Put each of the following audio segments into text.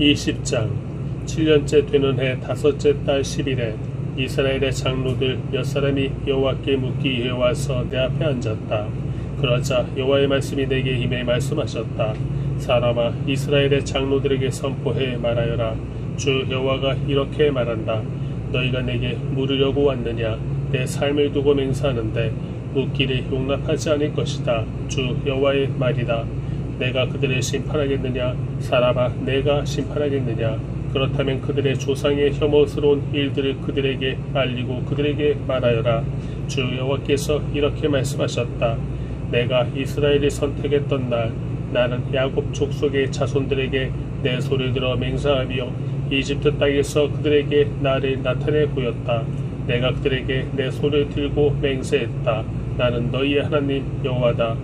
20장 7년째 되는 해 5째 달 10일에 이스라엘의 장로들 몇 사람이 여호와께 묻기 위해 와서 내 앞에 앉았다. 그러자 여호와의 말씀이 내게 임해 말씀하셨다. 사람아, 이스라엘의 장로들에게 선포해 말하여라. 주 여호와가 이렇게 말한다. 너희가 내게 물으려고 왔느냐? 내 삶을 두고 맹세하는데 묻기를 용납하지 않을 것이다. 주 여호와의 말이다. 내가 그들을 심판하겠느냐? 사람아, 내가 심판하겠느냐? 그렇다면 그들의 조상의 혐오스러운 일들을 그들에게 알리고 그들에게 말하여라. 주 여호와께서 이렇게 말씀하셨다. 내가 이스라엘을 선택했던 날, 나는 야곱 족속의 자손들에게 내 손을 들어 맹세하며 이집트 땅에서 그들에게 나를 나타내 보였다. 내가 그들에게 내 손을 들고 맹세했다. 나는 너희의 하나님 여호와다.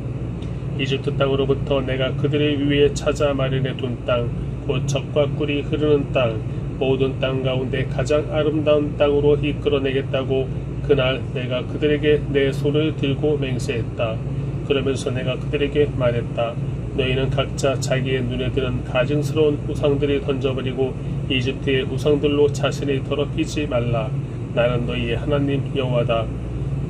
이집트 땅으로부터 내가 그들을 위해 찾아 마련해 둔 땅, 곧 젖과 꿀이 흐르는 땅, 모든 땅 가운데 가장 아름다운 땅으로 이끌어내겠다고 그날 내가 그들에게 내 손을 들고 맹세했다. 그러면서 내가 그들에게 말했다. 너희는 각자 자기의 눈에 드는 가증스러운 우상들을 던져버리고 이집트의 우상들로 자신을 더럽히지 말라. 나는 너희의 하나님 여호와다.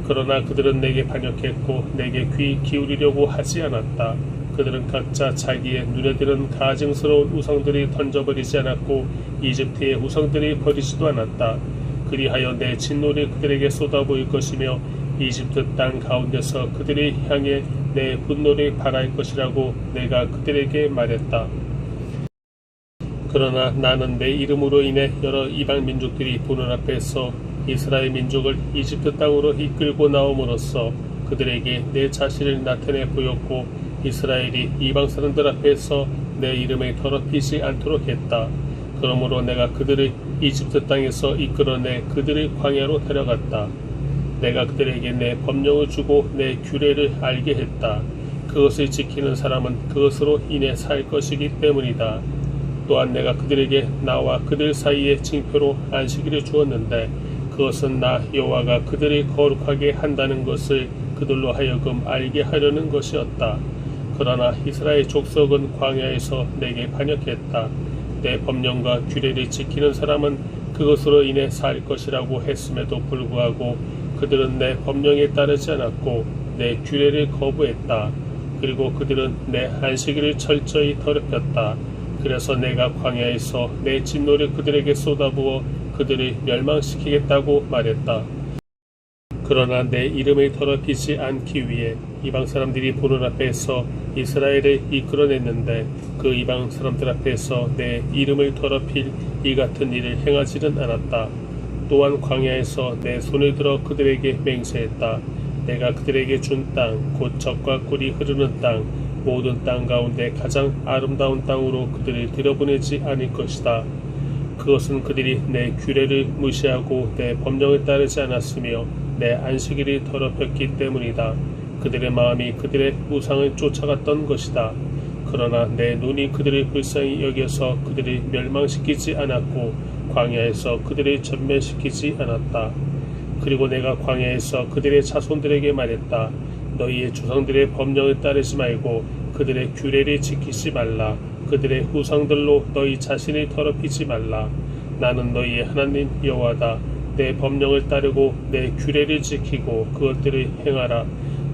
그러나 그들은 내게 반역했고 내게 귀 기울이려고 하지 않았다. 그들은 각자 자기의 눈에 드는 가증스러운 우상들이 던져버리지 않았고 이집트의 우상들이 버리지도 않았다. 그리하여 내 진노를 그들에게 쏟아부을 것이며 이집트 땅 가운데서 그들을 향해 내 분노를 발할 것이라고 내가 그들에게 말했다. 그러나 나는 내 이름으로 인해 여러 이방 민족들이 보는 앞에서 이스라엘 민족을 이집트 땅으로 이끌고 나옴으로써 그들에게 내 자신을 나타내 보였고 이스라엘이 이방 사람들 앞에서 내 이름을 더럽히지 않도록 했다. 그러므로 내가 그들을 이집트 땅에서 이끌어내 그들을 광야로 데려갔다. 내가 그들에게 내 법령을 주고 내 규례를 알게 했다. 그것을 지키는 사람은 그것으로 인해 살 것이기 때문이다. 또한 내가 그들에게 나와 그들 사이에 징표로 안식일을 주었는데 그것은 나 여호와가 그들을 거룩하게 한다는 것을 그들로 하여금 알게 하려는 것이었다. 그러나 이스라엘 족속은 광야에서 내게 반역했다. 내 법령과 규례를 지키는 사람은 그것으로 인해 살 것이라고 했음에도 불구하고 그들은 내 법령에 따르지 않았고 내 규례를 거부했다. 그리고 그들은 내 안식일을 철저히 더럽혔다. 그래서 내가 광야에서 내 진노를 그들에게 쏟아부어 그들을 멸망시키겠다고 말했다. 그러나 내 이름을 더럽히지 않기 위해 이방 사람들이 보는 앞에서 이스라엘을 이끌어냈는데 그 이방 사람들 앞에서 내 이름을 더럽힐 이 같은 일을 행하지는 않았다. 또한 광야에서 내 손을 들어 그들에게 맹세했다. 내가 그들에게 준 땅, 곧 젖과 꿀이 흐르는 땅, 모든 땅 가운데 가장 아름다운 땅으로 그들을 들여보내지 않을 것이다. 그것은 그들이 내 규례를 무시하고 내 법령을 따르지 않았으며 내 안식일을 더럽혔기 때문이다. 그들의 마음이 그들의 우상을 쫓아갔던 것이다. 그러나 내 눈이 그들을 불쌍히 여겨서 그들을 멸망시키지 않았고 광야에서 그들을 전멸시키지 않았다. 그리고 내가 광야에서 그들의 자손들에게 말했다. 너희의 조상들의 법령을 따르지 말고 그들의 규례를 지키지 말라. 그들의 우상들로 너희 자신을 더럽히지 말라. 나는 너희의 하나님 여호와다. 내 법령을 따르고 내 규례를 지키고 그것들을 행하라.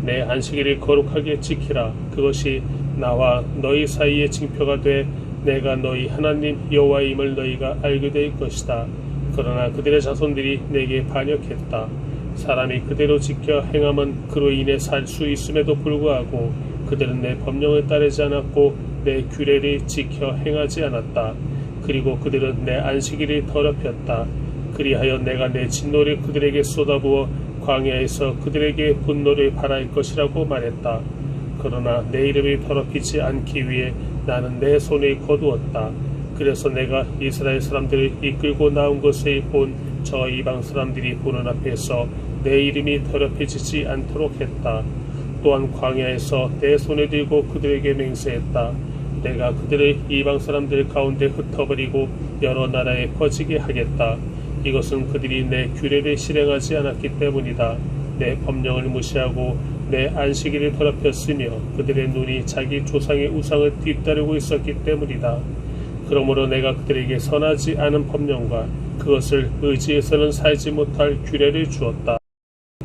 내 안식일을 거룩하게 지키라. 그것이 나와 너희 사이의 징표가 돼 내가 너희 하나님 여호와임을 너희가 알게 될 것이다. 그러나 그들의 자손들이 내게 반역했다. 사람이 그대로 지켜 행함은 그로 인해 살 수 있음에도 불구하고 그들은 내 법령을 따르지 않았고 내 규례를 지켜 행하지 않았다. 그리고 그들은 내 안식일을 더럽혔다. 그리하여 내가 내 진노를 그들에게 쏟아부어 광야에서 그들에게 분노를 발할 것이라고 말했다. 그러나 내 이름을 더럽히지 않기 위해 나는 내 손을 거두었다. 그래서 내가 이스라엘 사람들을 이끌고 나온 것을 본 저 이방 사람들이 보는 앞에서 내 이름이 더럽혀지지 않도록 했다. 또한 광야에서 내 손을 들고 그들에게 맹세했다. 내가 그들을 이방 사람들 가운데 흩어버리고 여러 나라에 퍼지게 하겠다. 이것은 그들이 내 규례를 실행하지 않았기 때문이다. 내 법령을 무시하고 내 안식일을 더럽혔으며 그들의 눈이 자기 조상의 우상을 뒤따르고 있었기 때문이다. 그러므로 내가 그들에게 선하지 않은 법령과 그것을 의지해서는 살지 못할 규례를 주었다.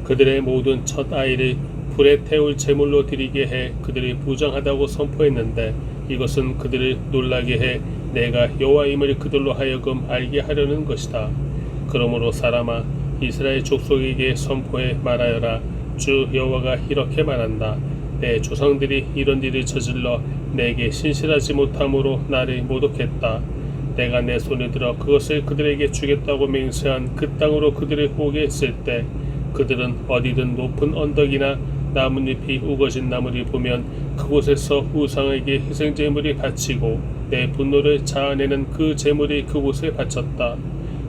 그들의 모든 첫 아이를 불에 태울 제물로 드리게 해 그들이 부정하다고 선포했는데 이것은 그들을 놀라게 해 내가 여호와임을 그들로 하여금 알게 하려는 것이다. 그러므로 사람아 이스라엘 족속에게 선포해 말하여라. 주 여호와가 이렇게 말한다. 내 조상들이 이런 일을 저질러 내게 신실하지 못함으로 나를 모독했다. 내가 내 손을 들어 그것을 그들에게 주겠다고 맹세한 그 땅으로 그들을 오게 했을 때 그들은 어디든 높은 언덕이나 나뭇잎이 우거진 나무를 보면 그곳에서 우상에게 희생제물이 바치고 내 분노를 자아내는 그 제물이 그곳에 바쳤다.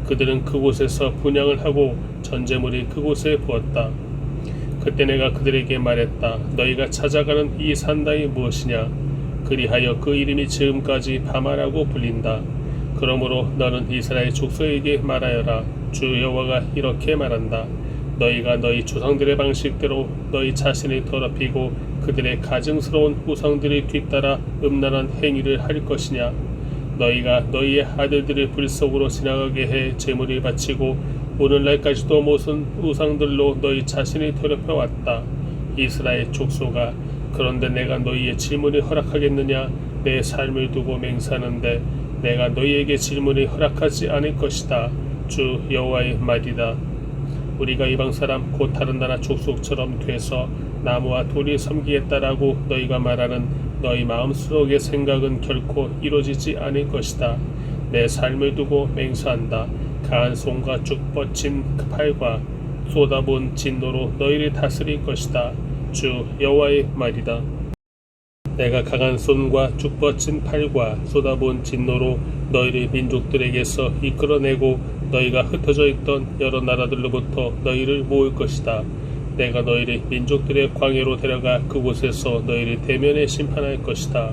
그들은 그곳에서 분향을 하고 전제물이 그곳에 부었다. 그때 내가 그들에게 말했다. 너희가 찾아가는 이 산당이 무엇이냐? 그리하여 그 이름이 지금까지 바마라고 불린다. 그러므로 너는 이스라엘 족속에게 말하여라. 주 여호와가 이렇게 말한다. 너희가 너희 조상들의 방식대로 너희 자신을 더럽히고 그들의 가증스러운 우상들을 뒤따라 음란한 행위를 할 것이냐? 너희가 너희의 아들들을 불 속으로 지나가게 해 제물을 바치고 오늘날까지도 모든 우상들로 너희 자신을 더럽혀 왔다. 이스라엘 족속아, 그런데 내가 너희의 질문을 허락하겠느냐? 내 삶을 두고 맹세하는데 내가 너희에게 질문을 허락하지 않을 것이다. 주 여호와의 말이다. 우리가 이방 사람 곧 다른 나라 족속처럼 돼서 나무와 돌을 섬기겠다라고 너희가 말하는 너희 마음속의 생각은 결코 이루어지지 않을 것이다. 내 삶을 두고 맹세한다. 강한 손과 쭉 뻗친 팔과 쏟아본 진노로 너희를 다스릴 것이다. 주 여호와의 말이다. 내가 강한 손과 쭉 뻗친 팔과 쏟아본 진노로 너희를 민족들에게서 이끌어내고 너희가 흩어져 있던 여러 나라들로부터 너희를 모을 것이다. 내가 너희를 민족들의 광야로 데려가 그곳에서 너희를 대면에 심판할 것이다.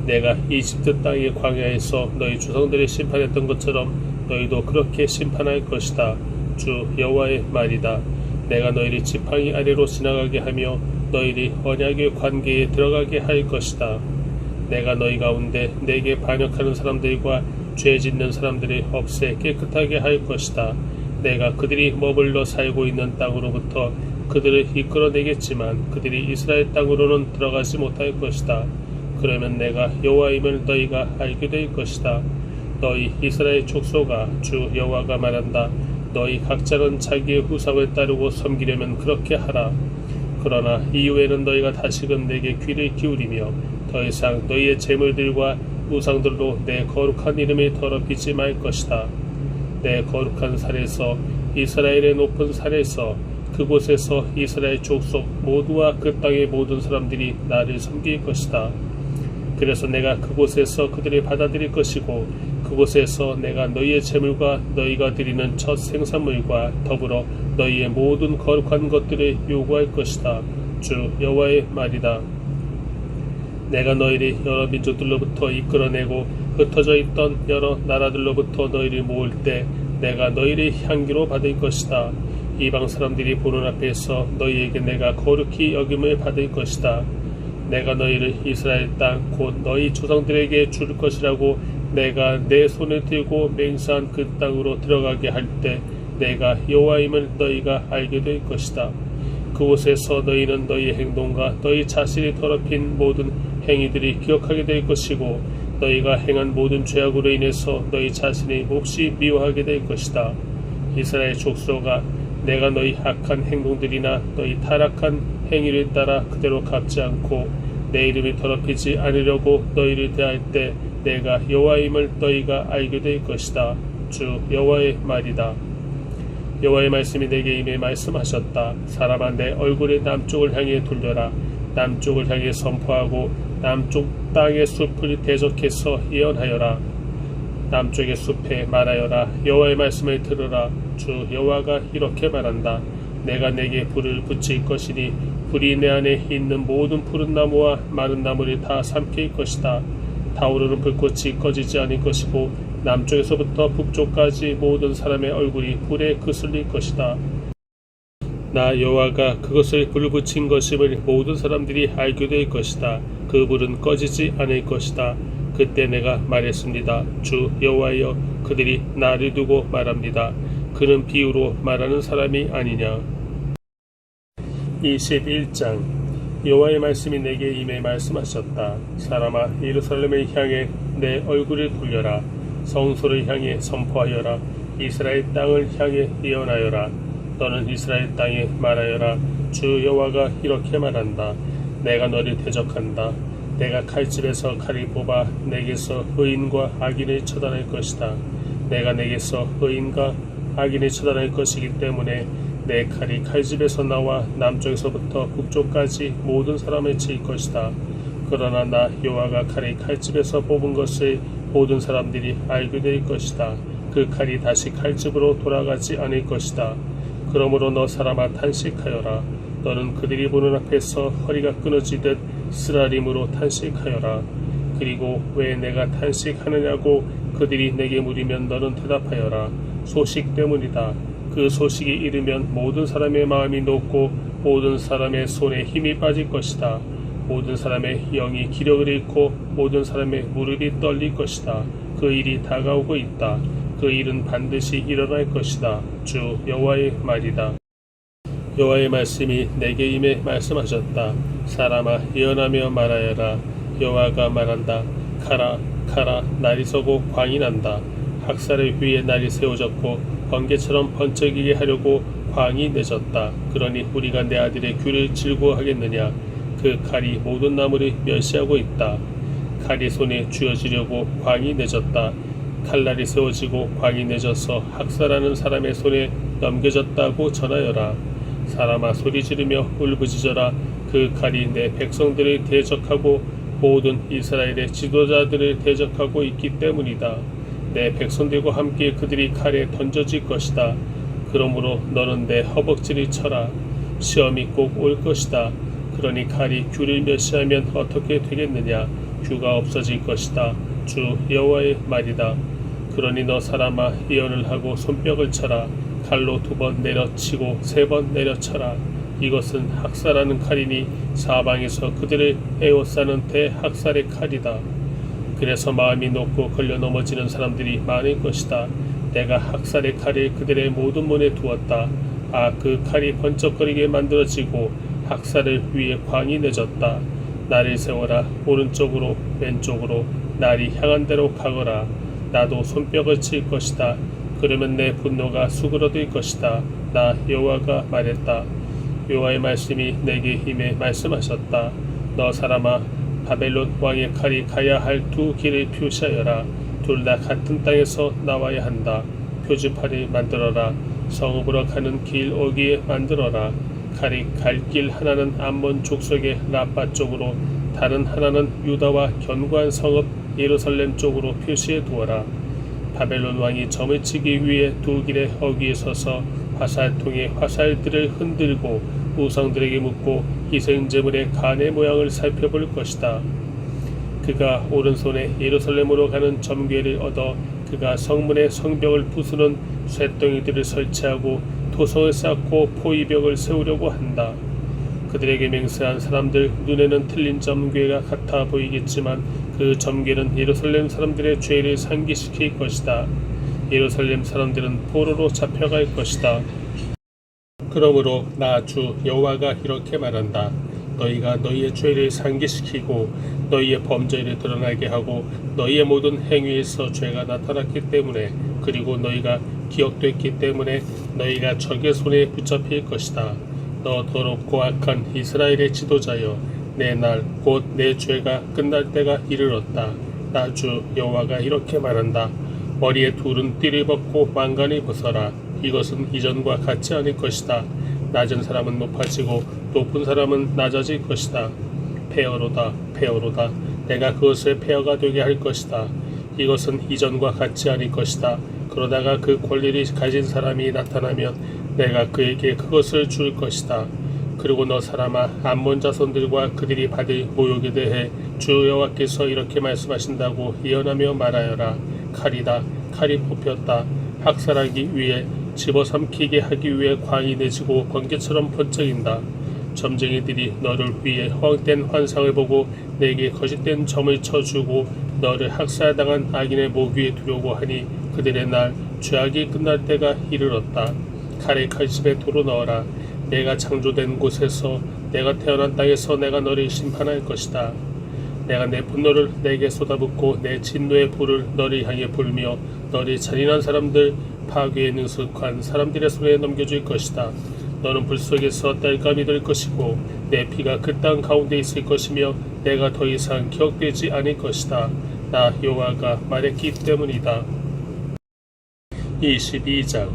내가 이집트 땅의 광야에서 너희 조상들을 심판했던 것처럼 너희도 그렇게 심판할 것이다. 주 여호와의 말이다. 내가 너희를 지팡이 아래로 지나가게 하며 너희를 언약의 관계에 들어가게 할 것이다. 내가 너희 가운데 내게 반역하는 사람들과 죄 짓는 사람들을 없애 깨끗하게 할 것이다. 내가 그들이 머물러 살고 있는 땅으로부터 그들을 이끌어내겠지만 그들이 이스라엘 땅으로는 들어가지 못할 것이다. 그러면 내가 여호와임을 너희가 알게 될 것이다. 너희 이스라엘 족속아, 주 여호와가 말한다. 너희 각자는 자기의 우상을 따르고 섬기려면 그렇게 하라. 그러나 이후에는 너희가 다시금 내게 귀를 기울이며 더 이상 너희의 제물들과 우상들로 내 거룩한 이름을 더럽히지 말 것이다. 내 거룩한 산에서 이스라엘의 높은 산에서 그곳에서 이스라엘 족속 모두와 그 땅의 모든 사람들이 나를 섬길 것이다. 그래서 내가 그곳에서 그들을 받아들일 것이고 그곳에서 내가 너희의 제물과 너희가 드리는 첫 생산물과 더불어 너희의 모든 거룩한 것들을 요구할 것이다. 주 여호와의 말이다. 내가 너희를 여러 민족들로부터 이끌어내고 흩어져 있던 여러 나라들로부터 너희를 모을 때 내가 너희를 향기로 받을 것이다. 이방 사람들이 보는 앞에서 너희에게 내가 거룩히 여김을 받을 것이다. 내가 너희를 이스라엘 땅 곧 너희 조상들에게 줄 것이라고 내가 내 손을 들고 맹세한 그 땅으로 들어가게 할 때 내가 여호와임을 너희가 알게 될 것이다. 그곳에서 너희는 너희의 행동과 너희 자신이 더럽힌 모든 행위들이 기억하게 될 것이고 너희가 행한 모든 죄악으로 인해서 너희 자신이 몹시 미워하게 될 것이다. 이스라엘 족속아, 내가 너희 악한 행동들이나 너희 타락한 행위를 따라 그대로 갚지 않고 내 이름을 더럽히지 않으려고 너희를 대할 때 내가 여호와임을 너희가 알게 될 것이다. 주 여호와의 말이다. 여호와의 말씀이 내게 임해 말씀하셨다. 사람아, 내 얼굴을 남쪽을 향해 돌려라. 남쪽을 향해 선포하고 남쪽 땅의 숲을 대적해서 예언하여라. 남쪽의 숲에 말하여라. 여호와의 말씀을 들으라. 주 여호와가 이렇게 말한다. 내가 내게 불을 붙일 것이니 불이 내 안에 있는 모든 푸른 나무와 마른 나무를 다 삼킬 것이다. 타오르는 불꽃이 꺼지지 않을 것이고 남쪽에서부터 북쪽까지 모든 사람의 얼굴이 불에 그슬릴 것이다. 나 여호와가 그것을 불 붙인 것임을 모든 사람들이 알게 될 것이다. 그 불은 꺼지지 않을 것이다. 그때 내가 말했습니다. 주 여호와여, 그들이 나를 두고 말합니다. 그는 비유로 말하는 사람이 아니냐. 21장. 여호와의 말씀이 내게 임해 말씀하셨다. 사람아, 예루살렘을 향해 내 얼굴을 돌려라. 성소를 향해 선포하여라. 이스라엘 땅을 향해 예언하여라. 너는 이스라엘 땅에 말하여라. 주 여호와가 이렇게 말한다. 내가 너를 대적한다. 내가 칼집에서 칼을 뽑아 내게서 의인과 악인을 처단할 것이다. 내가 내게서 의인과 악인을 처단할 것이기 때문에 내 칼이 칼집에서 나와 남쪽에서부터 북쪽까지 모든 사람을 칠 것이다. 그러나 나 여호와가 칼을 칼집에서 뽑은 것을 모든 사람들이 알게 될 것이다. 그 칼이 다시 칼집으로 돌아가지 않을 것이다. 그러므로 너 사람아, 탄식하여라. 너는 그들이 보는 앞에서 허리가 끊어지듯 쓰라림으로 탄식하여라. 그리고 왜 내가 탄식하느냐고 그들이 내게 물으면 너는 대답하여라. 소식 때문이다. 그 소식이 이르면 모든 사람의 마음이 녹고 모든 사람의 손에 힘이 빠질 것이다. 모든 사람의 영이 기력을 잃고 모든 사람의 무릎이 떨릴 것이다. 그 일이 다가오고 있다. 그 일은 반드시 일어날 것이다. 주 여호와의 말이다. 여호와의 말씀이 내게 임해 말씀하셨다. 사람아, 예언하며 말하여라. 여호와가 말한다. 가라, 가라. 날이 서고 광이 난다. 학살을 위해 날이 세워졌고 번개처럼 번쩍이게 하려고 광이 내졌다. 그러니 우리가 내 아들의 귀를 질고하겠느냐. 그 칼이 모든 나무를 멸시하고 있다. 칼이 손에 쥐어지려고 광이 내졌다. 칼날이 세워지고 광이 내져서 학살하는 사람의 손에 넘겨졌다고 전하여라. 사람아, 소리 지르며 울부짖어라. 그 칼이 내 백성들을 대적하고 모든 이스라엘의 지도자들을 대적하고 있기 때문이다. 내 백성들과 함께 그들이 칼에 던져질 것이다. 그러므로 너는 내 허벅지를 쳐라. 시험이 꼭 올 것이다. 그러니 칼이 규를 멸시하면 어떻게 되겠느냐. 규가 없어질 것이다. 주 여호와의 말이다. 그러니 너 사람아, 예언을 하고 손뼉을 쳐라. 칼로 2번 내려치고 3번 내려쳐라. 이것은 학살하는 칼이니 사방에서 그들을 에워싸는 대학살의 칼이다. 그래서 마음이 높고 걸려 넘어지는 사람들이 많을 것이다. 내가 학살의 칼을 그들의 모든 문에 두었다. 그 칼이 번쩍거리게 만들어지고 학살을 위해 광이 내졌다. 나를 세워라. 오른쪽으로 왼쪽으로 날이 향한 대로 가거라. 나도 손뼉을 칠 것이다. 그러면 내 분노가 수그러들 것이다. 나 여호와가 말했다. 여호와의 말씀이 내게 임해 말씀하셨다. 너 사람아, 바벨론 왕의 칼이 가야 할 2길을 표시하여라. 둘 다 같은 땅에서 나와야 한다. 표지판을 만들어라. 성읍으로 가는 길 어귀에 만들어라. 칼이 갈 길 하나는 암몬 족속의 라빠 쪽으로, 다른 하나는 유다와 견고한 성읍 예루살렘 쪽으로 표시해 두어라. 바벨론 왕이 점을 치기 위해 2길의 어귀에 서서 화살통에 화살들을 흔들고 우상들에게 묻고 희생제물의 간의 모양을 살펴볼 것이다. 그가 오른손에 예루살렘으로 가는 점괘를 얻어 그가 성문의 성벽을 부수는 쇠덩이들을 설치하고 토성을 쌓고 포위벽을 세우려고 한다. 그들에게 맹세한 사람들 눈에는 틀린 점괘가 같아 보이겠지만 그 점괘는 예루살렘 사람들의 죄를 상기시킬 것이다. 예루살렘 사람들은 포로로 잡혀갈 것이다. 그러므로 나 주 여호와가 이렇게 말한다. 너희가 너희의 죄를 상기시키고 너희의 범죄를 드러나게 하고 너희의 모든 행위에서 죄가 나타났기 때문에, 그리고 너희가 기억됐기 때문에 너희가 적의 손에 붙잡힐 것이다. 너 더럽고 악한 이스라엘의 지도자여, 내 날 곧 내 죄가 끝날 때가 이르렀다. 나 주 여호와가 이렇게 말한다. 머리에 둘은 띠를 벗고 왕관을 벗어라. 이것은 이전과 같지 않을 것이다. 낮은 사람은 높아지고 높은 사람은 낮아질 것이다. 폐허로다, 폐허로다. 내가 그것을 폐허가 되게 할 것이다. 이것은 이전과 같지 않을 것이다. 그러다가 그 권리를 가진 사람이 나타나면 내가 그에게 그것을 줄 것이다. 그리고 너 사람아, 암몬 자손들과 그들이 받을 모욕에 대해 주 여호와께서 이렇게 말씀하신다고 예언하며 말하여라. 칼이다, 칼이 뽑혔다. 학살하기 위해, 집어삼키게 하기 위해 광이 내지고 번개처럼 번쩍인다. 점쟁이들이 너를 위해 허황된 환상을 보고 내게 거짓된 점을 쳐주고 너를 학살당한 악인의 목 위에 두려고 하니 그들의 날 죄악이 끝날 때가 이르렀다. 칼에 칼집에 도로 넣어라. 내가 창조된 곳에서 내가 태어난 땅에서 내가 너를 심판할 것이다. 내가 내 분노를 내게 쏟아붓고 내 진노의 불을 너를 향해 불며 너를 잔인한 사람들 파괴에 능숙한 사람들의 손에 넘겨줄 것이다. 너는 불 속에서 땔감이 될 것이고 내 피가 그 땅 가운데 있을 것이며 내가 더 이상 기억되지 않을 것이다. 나 여호와가 말했기 때문이다. 22장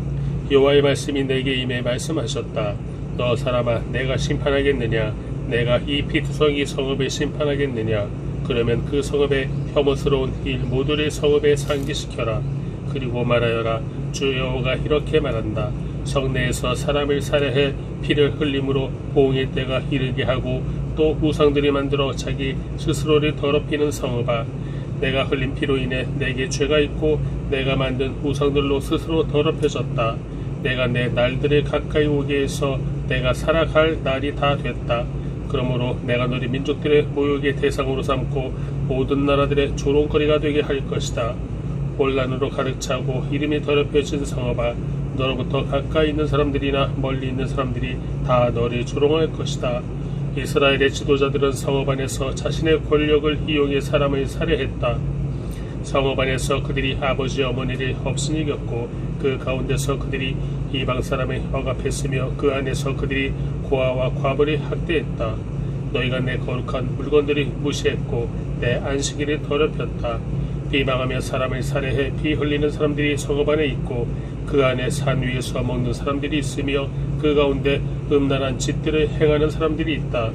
여호와의 말씀이 내게 임해 말씀하셨다. 너 사람아, 내가 심판하겠느냐? 내가 이 피투성이 성읍을 심판하겠느냐? 그러면 그 성읍의 혐오스러운 일 모두를 성읍에 상기시켜라. 그리고 말하여라. 주 여호와가 이렇게 말한다. 성내에서 사람을 살해해 피를 흘림으로 보응일 때가 이르게 하고 또 우상들이 만들어 자기 스스로를 더럽히는 성읍아, 내가 흘린 피로 인해 내게 죄가 있고 내가 만든 우상들로 스스로 더럽혀졌다. 내가 내 날들을 가까이 오게 해서 내가 살아갈 날이 다 됐다. 그러므로 내가 너희 민족들의 모욕의 대상으로 삼고 모든 나라들의 조롱거리가 되게 할 것이다. 혼란으로 가득 차고 이름이 더럽혀진 성읍아, 너로부터 가까이 있는 사람들이나 멀리 있는 사람들이 다 너를 조롱할 것이다. 이스라엘의 지도자들은 성읍 안에서 자신의 권력을 이용해 사람을 살해했다. 성읍 안에서 그들이 아버지 어머니를 없이 이겼고 그 가운데서 그들이 이방 사람을 억압했으며 그 안에서 그들이 고아와 과부를 학대했다. 너희가 내 거룩한 물건들을 무시했고 내 안식일을 더럽혔다. 비방하며 사람을 살해해 피 흘리는 사람들이 성읍 안에 있고 그 안에 산 위에서 먹는 사람들이 있으며 그 가운데 음란한 짓들을 행하는 사람들이 있다.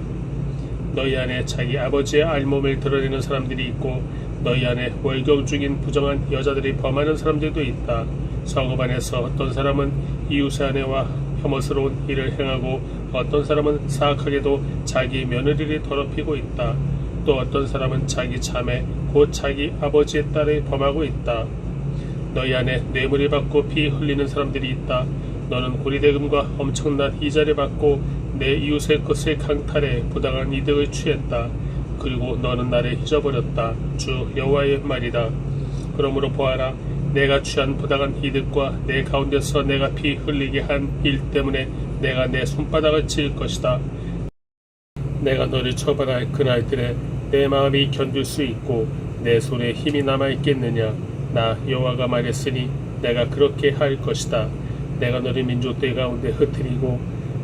너희 안에 자기 아버지의 알몸을 드러내는 사람들이 있고 너희 안에 월경 중인 부정한 여자들이 범하는 사람들도 있다. 성읍 안에서 어떤 사람은 이웃의 아내와 혐오스러운 일을 행하고 어떤 사람은 사악하게도 자기 며느리를 더럽히고 있다. 또 어떤 사람은 자기 자매 곧 자기 아버지의 딸을 범하고 있다. 너희 안에 뇌물을 받고 피 흘리는 사람들이 있다. 너는 고리대금과 엄청난 이자를 받고 내 이웃의 것을 강탈해 부당한 이득을 취했다. 그리고 너는 나를 잊어버렸다. 주 여호와의 말이다. 그러므로 보아라, 내가 취한 부당한 이득과 내 가운데서 내가 피 흘리게 한 일 때문에 내가 내 손바닥을 칠 것이다. 내가 너를 처벌할 그날들에 내 마음이 견딜 수 있고 내 손에 힘이 남아있겠느냐? 나 여호와가 말했으니 내가 그렇게 할 것이다. 내가 너를 민족들 가운데 흩트리고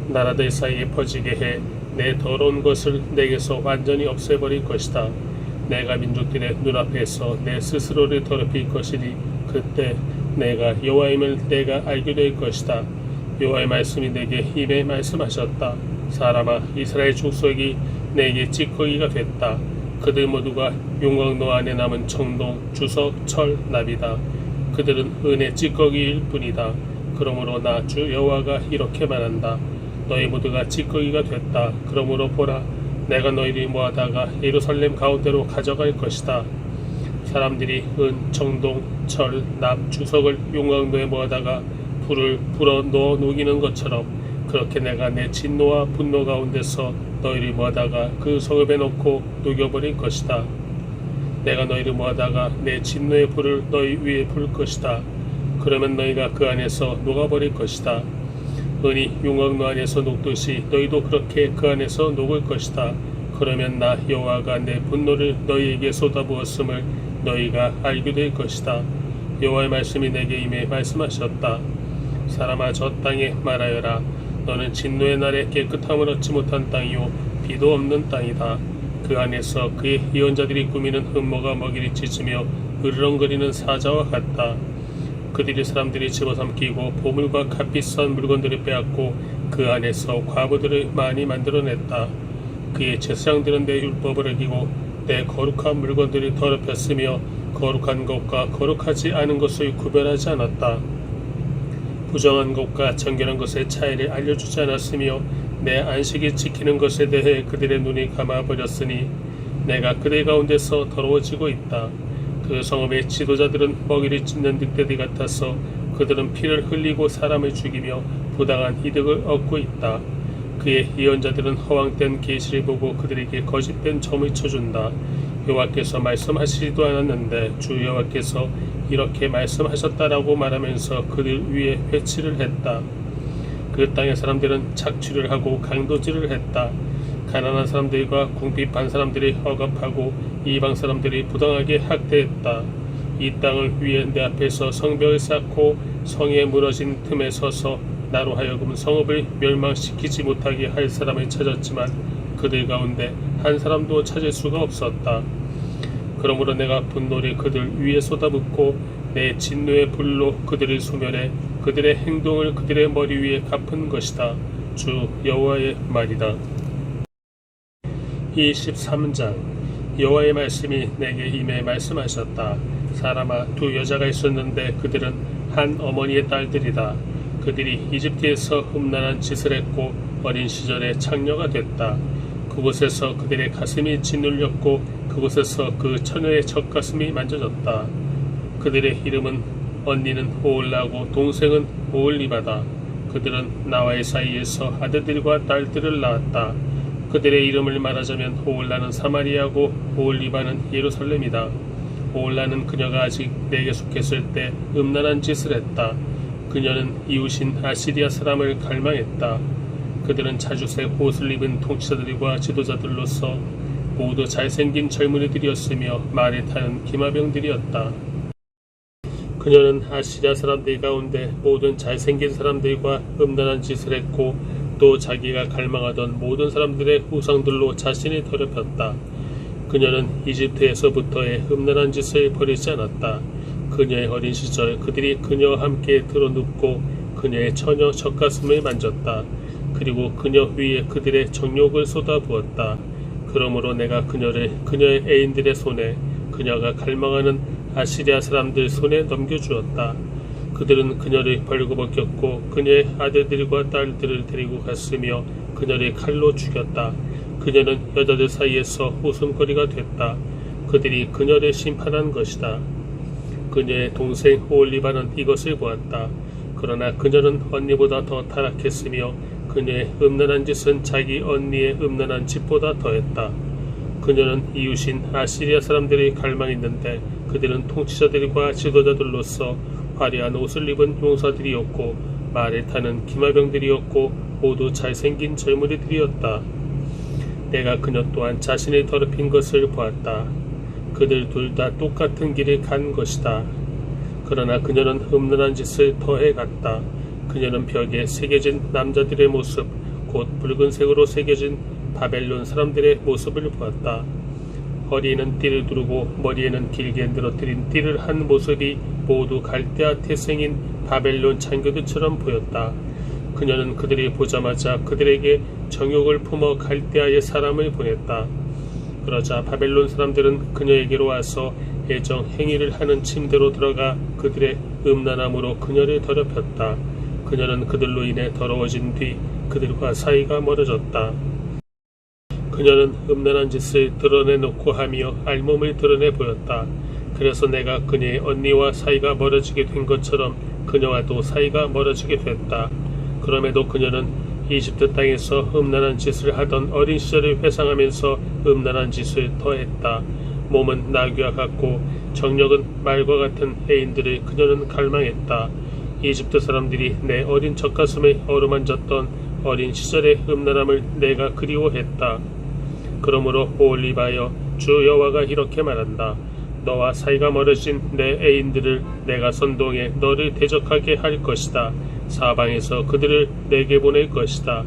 나라들 사이에 퍼지게 해 내 더러운 것을 내게서 완전히 없애버릴 것이다. 내가 민족들의 눈앞에서 내 스스로를 더럽힐 것이니 그때 내가 여호와임을 내가 알게 될 것이다. 여호와의 말씀이 내게 임해 말씀하셨다. 사람아, 이스라엘 족속이 내게 찌꺼기가 됐다. 그들 모두가 용광로 안에 남은 청동, 주석, 철, 납이다. 그들은 은의 찌꺼기일 뿐이다. 그러므로 나 주 여호와가 이렇게 말한다. 너희 모두가 찌꺼기가 됐다. 그러므로 보라, 내가 너희를 모아다가 예루살렘 가운데로 가져갈 것이다. 사람들이 은, 청동, 철, 납, 주석을 용광로에 모아다가 불을 불어 넣어 녹이는 것처럼 그렇게 내가 내 진노와 분노 가운데서 너희를 모아다가 그 성읍에 넣고 녹여버릴 것이다. 내가 너희를 모아다가 내 진노의 불을 너희 위에 불 것이다. 그러면 너희가 그 안에서 녹아버릴 것이다. 은이 용광로 안에서 녹듯이 너희도 그렇게 그 안에서 녹을 것이다. 그러면 나 여호와가 내 분노를 너희에게 쏟아부었음을 너희가 알게 될 것이다. 여호와의 말씀이 내게 임해 말씀하셨다. 사람아, 저 땅에 말하여라. 너는 진노의 날에 깨끗함을 얻지 못한 땅이요 비도 없는 땅이다. 그 안에서 그의 예언자들이 꾸미는 흠모가 먹이를 찢으며 으르렁거리는 사자와 같다. 그들이 사람들이 집어삼키고 보물과 값비싼 물건들을 빼앗고 그 안에서 과부들을 많이 만들어냈다. 그의 제사장들은 내 율법을 어기고 내 거룩한 물건들을 더럽혔으며 거룩한 것과 거룩하지 않은 것을 구별하지 않았다. 부정한 것과 정결한 것의 차이를 알려주지 않았으며 내 안식을 지키는 것에 대해 그들의 눈이 감아버렸으니 내가 그들 가운데서 더러워지고 있다. 그 성읍의 지도자들은 먹이를 찢는 늑대들 같아서 그들은 피를 흘리고 사람을 죽이며 부당한 이득을 얻고 있다. 그의 예언자들은 허황된 계시를 보고 그들에게 거짓된 점을 쳐준다. 여호와께서 말씀하시지도 않았는데 주 여호와께서 이렇게 말씀하셨다라고 말하면서 그들 위에 회치를 했다. 그 땅의 사람들은 착취를 하고 강도질을 했다. 가난한 사람들과 궁핍한 사람들이 억압하고 이방 사람들이 부당하게 학대했다. 이 땅을 위해 내 앞에서 성벽을 쌓고 성에 무너진 틈에 서서 나로 하여금 성읍을 멸망시키지 못하게 할 사람을 찾았지만 그들 가운데 한 사람도 찾을 수가 없었다. 그러므로 내가 분노를 그들 위에 쏟아붓고 내 진노의 불로 그들을 소멸해 그들의 행동을 그들의 머리 위에 갚은 것이다. 주 여호와의 말이다. 23장 여호와의 말씀이 내게 임해 말씀하셨다. 사람아, 두 여자가 있었는데 그들은 한 어머니의 딸들이다. 그들이 이집트에서 흠난한 짓을 했고 어린 시절에 창녀가 됐다. 그곳에서 그들의 가슴이 짓눌렸고 그곳에서 그 처녀의 젖가슴이 만져졌다. 그들의 이름은 언니는 오홀라고 동생은 오홀리바다. 그들은 나와의 사이에서 아들들과 딸들을 낳았다. 그들의 이름을 말하자면 오홀라는 사마리아고 오홀리바는 예루살렘이다. 오홀라는 그녀가 아직 내게 속했을 때 음란한 짓을 했다. 그녀는 이웃인 아시리아 사람을 갈망했다. 그들은 자주색 옷을 입은 통치자들과 지도자들로서 모두 잘생긴 젊은이들이었으며 말에 타는 기마병들이었다. 그녀는 아시리아 사람들 가운데 모든 잘생긴 사람들과 음란한 짓을 했고 또 자기가 갈망하던 모든 사람들의 우상들로 자신을 더럽혔다. 그녀는 이집트에서부터의 음란한 짓을 버리지 않았다. 그녀의 어린 시절 그들이 그녀와 함께 드러눕고 그녀의 처녀 젖가슴을 만졌다. 그리고 그녀 위에 그들의 정욕을 쏟아부었다. 그러므로 내가 그녀를 그녀의 애인들의 손에 그녀가 갈망하는 아시리아 사람들 손에 넘겨주었다. 그들은 그녀를 벌거벗겼고 그녀의 아들들과 딸들을 데리고 갔으며 그녀를 칼로 죽였다. 그녀는 여자들 사이에서 웃음거리가 됐다. 그들이 그녀를 심판한 것이다. 그녀의 동생 오홀리바는 이것을 보았다. 그러나 그녀는 언니보다 더 타락했으며 그녀의 음란한 짓은 자기 언니의 음란한 짓보다 더했다. 그녀는 이웃인 아시리아 사람들이 갈망했는데 그들은 통치자들과 지도자들로서 화려한 옷을 입은 용사들이었고 말에 타는 기마병들이었고 모두 잘생긴 젊은이들이었다. 내가 그녀 또한 자신을 더럽힌 것을 보았다. 그들 둘 다 똑같은 길을 간 것이다. 그러나 그녀는 음란한 짓을 더해 갔다. 그녀는 벽에 새겨진 남자들의 모습, 곧 붉은색으로 새겨진 바벨론 사람들의 모습을 보았다. 허리에는 띠를 두르고 머리에는 길게 늘어뜨린 띠를 한 모습이 모두 갈대아 태생인 바벨론 창교들처럼 보였다. 그녀는 그들이 보자마자 그들에게 정욕을 품어 갈대아의 사람을 보냈다. 그러자 바벨론 사람들은 그녀에게로 와서 애정 행위를 하는 침대로 들어가 그들의 음란함으로 그녀를 더럽혔다. 그녀는 그들로 인해 더러워진 뒤 그들과 사이가 멀어졌다. 그녀는 음란한 짓을 드러내놓고 하며 알몸을 드러내 보였다. 그래서 내가 그녀의 언니와 사이가 멀어지게 된 것처럼 그녀와도 사이가 멀어지게 됐다. 그럼에도 그녀는 이집트 땅에서 음란한 짓을 하던 어린 시절을 회상하면서 음란한 짓을 더했다. 몸은 나귀와 같고 정력은 말과 같은 애인들을 그녀는 갈망했다. 이집트 사람들이 내 어린 젖가슴에 어루만졌던 어린 시절의 음란함을 내가 그리워했다. 그러므로 오홀리바여, 주 여호와가 이렇게 말한다. 너와 사이가 멀어진 내 애인들을 내가 선동해 너를 대적하게 할 것이다. 사방에서 그들을 내게 보낼 것이다.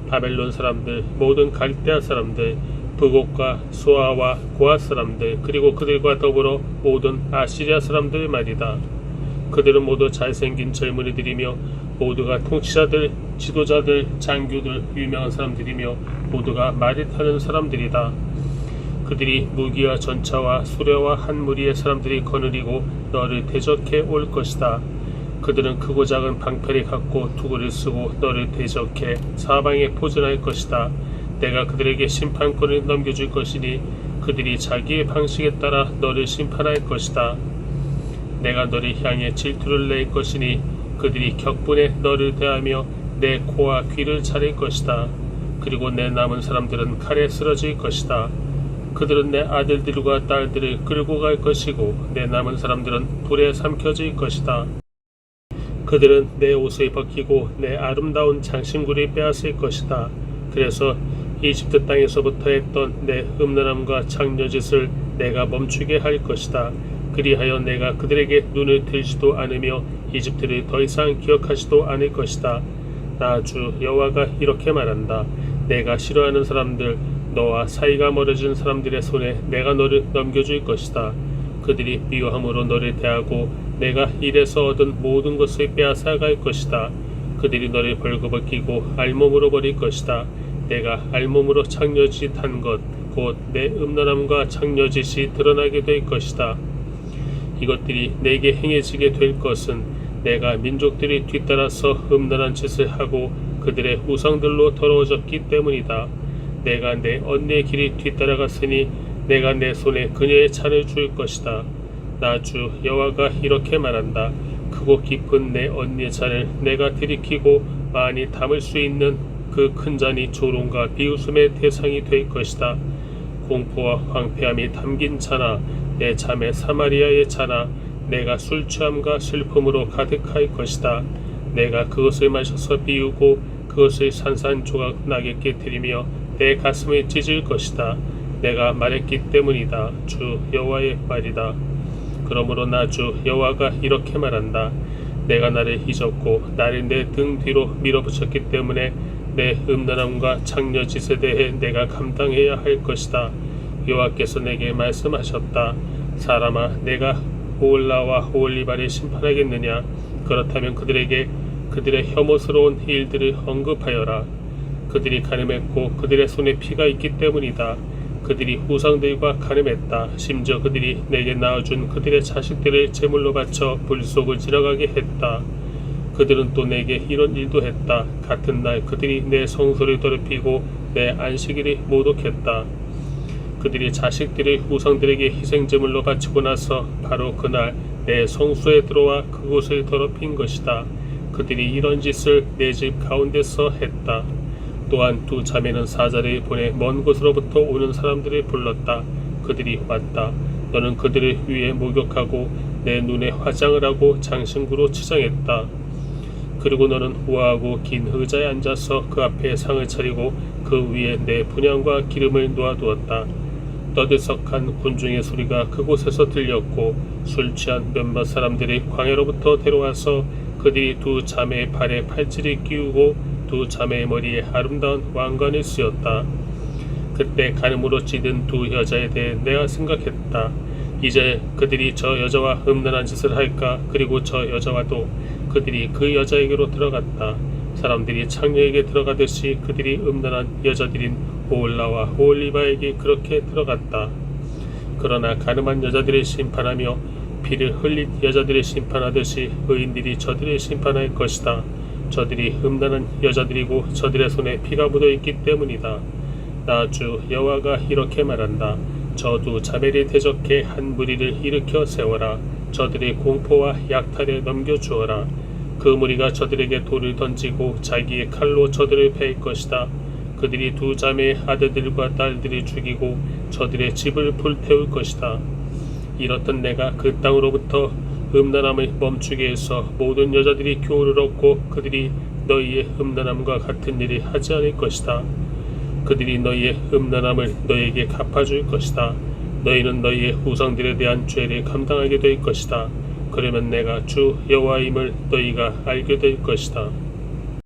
바벨론 사람들, 모든 갈대아 사람들, 북옥과 소아와 고아 사람들, 그리고 그들과 더불어 모든 아시리아 사람들 말이다. 그들은 모두 잘생긴 젊은이들이며 모두가 통치자들, 지도자들, 장교들, 유명한 사람들이며 모두가 말을 타는 사람들이다. 그들이 무기와 전차와 수레와 한 무리의 사람들이 거느리고 너를 대적해 올 것이다. 그들은 크고 작은 방패를 갖고 투구를 쓰고 너를 대적해 사방에 포진할 것이다. 내가 그들에게 심판권을 넘겨줄 것이니 그들이 자기의 방식에 따라 너를 심판할 것이다. 내가 너를 향해 질투를 낼 것이니 그들이 격분해 너를 대하며 내 코와 귀를 자를 것이다. 그리고 내 남은 사람들은 칼에 쓰러질 것이다. 그들은 내 아들들과 딸들을 끌고 갈 것이고 내 남은 사람들은 불에 삼켜질 것이다. 그들은 내 옷을 벗기고 내 아름다운 장신구를 빼앗을 것이다. 그래서 이집트 땅에서부터 했던 내 음란함과 창녀짓을 내가 멈추게 할 것이다. 그리하여 내가 그들에게 눈을 들지도 않으며 이집트를 더 이상 기억하지도 않을 것이다. 나 주 여호와가 이렇게 말한다. 내가 싫어하는 사람들, 너와 사이가 멀어진 사람들의 손에 내가 너를 넘겨줄 것이다. 그들이 미워함으로 너를 대하고 내가 일에서 얻은 모든 것을 빼앗아 갈 것이다. 그들이 너를 벌거벗기고 알몸으로 버릴 것이다. 내가 알몸으로 창녀짓 한 것, 곧 내 음란함과 창녀짓이 드러나게 될 것이다. 이것들이 내게 행해지게 될 것은 내가 민족들이 뒤따라서 음란한 짓을 하고 그들의 우상들로 더러워졌기 때문이다. 내가 내 언니의 길이 뒤따라갔으니 내가 내 손에 그녀의 잔을 줄 것이다. 나 주 여호와가 이렇게 말한다. 크고 깊은 내 언니의 잔을 내가 들이키고 많이 담을 수 있는 그 큰 잔이 조롱과 비웃음의 대상이 될 것이다. 공포와 황폐함이 담긴 잔아, 내 자매 사마리아의 잔아, 내가 술 취함과 슬픔으로 가득할 것이다. 내가 그것을 마셔서 비우고 그것을 산산조각 나게 깨뜨리며 내 가슴을 찢을 것이다. 내가 말했기 때문이다. 주 여호와의 말이다. 그러므로 나 주 여호와가 이렇게 말한다. 내가 나를 잊었고 나를 내 등 뒤로 밀어붙였기 때문에 내 음란함과 창녀짓에 대해 내가 감당해야 할 것이다. 여호와께서 내게 말씀하셨다. 사람아, 내가 오홀라와 오홀리바를 심판하겠느냐? 그렇다면 그들에게 그들의 혐오스러운 일들을 언급하여라. 그들이 간음했고 그들의 손에 피가 있기 때문이다. 그들이 우상들과 간음했다. 심지어 그들이 내게 낳아준 그들의 자식들을 제물로 바쳐 불 속을 지나가게 했다. 그들은 또 내게 이런 일도 했다. 같은 날 그들이 내 성소를 더럽히고 내 안식일을 모독했다. 그들이 자식들을 우상들에게 희생제물로 바치고 나서 바로 그날 내 성소에 들어와 그곳을 더럽힌 것이다. 그들이 이런 짓을 내 집 가운데서 했다. 또한 두 자매는 사자를 보내 먼 곳으로부터 오는 사람들을 불렀다. 그들이 왔다. 너는 그들을 위해 목욕하고 내 눈에 화장을 하고 장신구로 치장했다. 그리고 너는 우아하고 긴 의자에 앉아서 그 앞에 상을 차리고 그 위에 내 분향과 기름을 놓아두었다. 떠들썩한 군중의 소리가 그곳에서 들렸고 술 취한 몇몇 사람들이 광야로부터 데려와서 그들이 두 자매의 발에 팔찌를 끼우고 두 자매의 머리에 아름다운 왕관을 씌웠다. 그때 간음으로 찌든 두 여자에 대해 내가 생각했다. 이제 그들이 저 여자와 음란한 짓을 할까? 그리고 저 여자와도 그들이 그 여자에게로 들어갔다. 사람들이 창녀에게 들어가듯이 그들이 음란한 여자들인 오홀라와 오홀리바에게 그렇게 들어갔다. 그러나 간음한 여자들을 심판하며 피를 흘린 여자들을 심판하듯이 의인들이 저들을 심판할 것이다. 저들이 음란한 여자들이고 저들의 손에 피가 묻어있기 때문이다. 나 주 여호와가 이렇게 말한다. 저 두 자매를 대적해 한 무리를 일으켜 세워라. 저들의 공포와 약탈에 넘겨주어라. 그 무리가 저들에게 돌을 던지고 자기의 칼로 저들을 베일 것이다. 그들이 두 자매의 아들들과 딸들을 죽이고 저들의 집을 불태울 것이다. 이렇듯 내가 그 땅으로부터 음란함을 멈추게 해서 모든 여자들이 교훈을 얻고 그들이 너희의 음란함과 같은 일을 하지 않을 것이다. 그들이 너희의 음란함을 너희에게 갚아줄 것이다. 너희는 너희의 우상들에 대한 죄를 감당하게 될 것이다. 그러면 내가 주 여호와임을 너희가 알게 될 것이다.